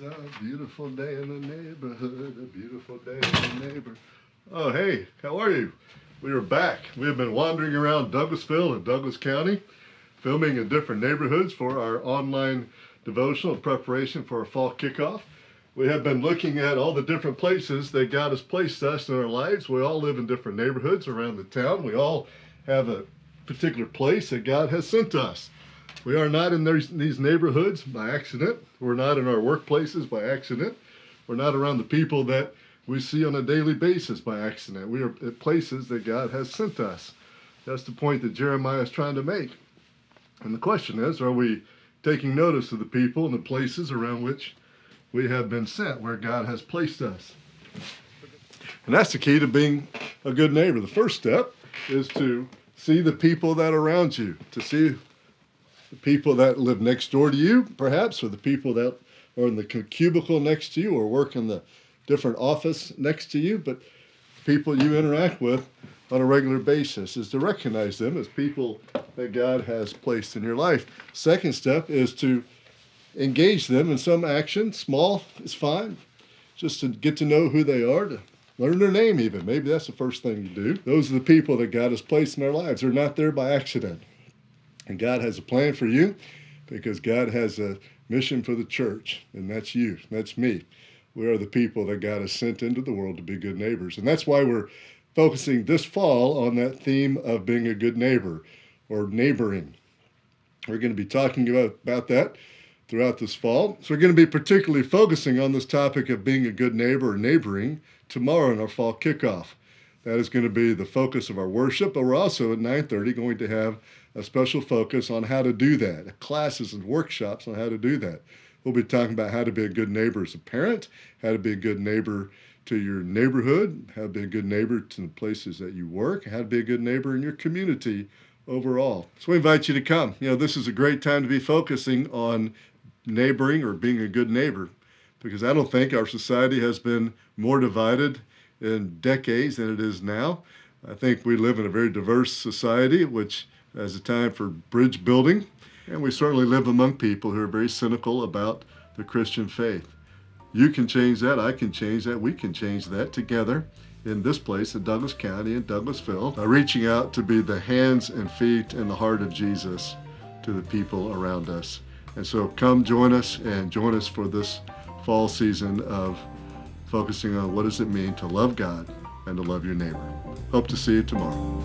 a beautiful day in the neighborhood, a beautiful day in the neighbor. Oh, hey, how are you? We are back. We have been wandering around Douglasville and Douglas County, filming in different neighborhoods for our online devotional preparation for our fall kickoff. We have been looking at all the different places that God has placed us in our lives. We all live in different neighborhoods around the town. We all have a particular place that God has sent us. We are not in these neighborhoods by accident. We're not in our workplaces by accident. We're not around the people that we see on a daily basis by accident. We are at places that God has sent us. That's the point that Jeremiah is trying to make. And the question is, are we taking notice of the people and the places around which we have been sent, where God has placed us? And that's the key to being a good neighbor. The first step is to see the people that are around you, to see the people that live next door to you, perhaps, or the people that are in the cubicle next to you or work in the different office next to you, but people you interact with on a regular basis, is to recognize them as people that God has placed in your life. Second step is to engage them in some action. Small is fine, just to get to know who they are, to learn their name even. Maybe that's the first thing you do. Those are the people that God has placed in our lives. They're not there by accident. And God has a plan for you because God has a mission for the church, and that's you, that's me. We are the people that God has sent into the world to be good neighbors. And that's why we're focusing this fall on that theme of being a good neighbor or neighboring. We're going to be talking about that throughout this fall. So we're going to be particularly focusing on this topic of being a good neighbor or neighboring tomorrow in our fall kickoff. That is going to be the focus of our worship, but we're also at 9:30 going to have a special focus on how to do that, classes and workshops on how to do that. We'll be talking about how to be a good neighbor as a parent, how to be a good neighbor to your neighborhood, how to be a good neighbor to the places that you work, how to be a good neighbor in your community overall. So we invite you to come. This is a great time to be focusing on neighboring or being a good neighbor, because I don't think our society has been more divided in decades than it is now. I think we live in a very diverse society, which has a time for bridge building, and we certainly live among people who are very cynical about the Christian faith. You can change that, I can change that, we can change that together in this place in Douglas County and Douglasville, reaching out to be the hands and feet and the heart of Jesus to the people around us. And so come join us for this fall season of focusing on what does it mean to love God and to love your neighbor. Hope to see you tomorrow.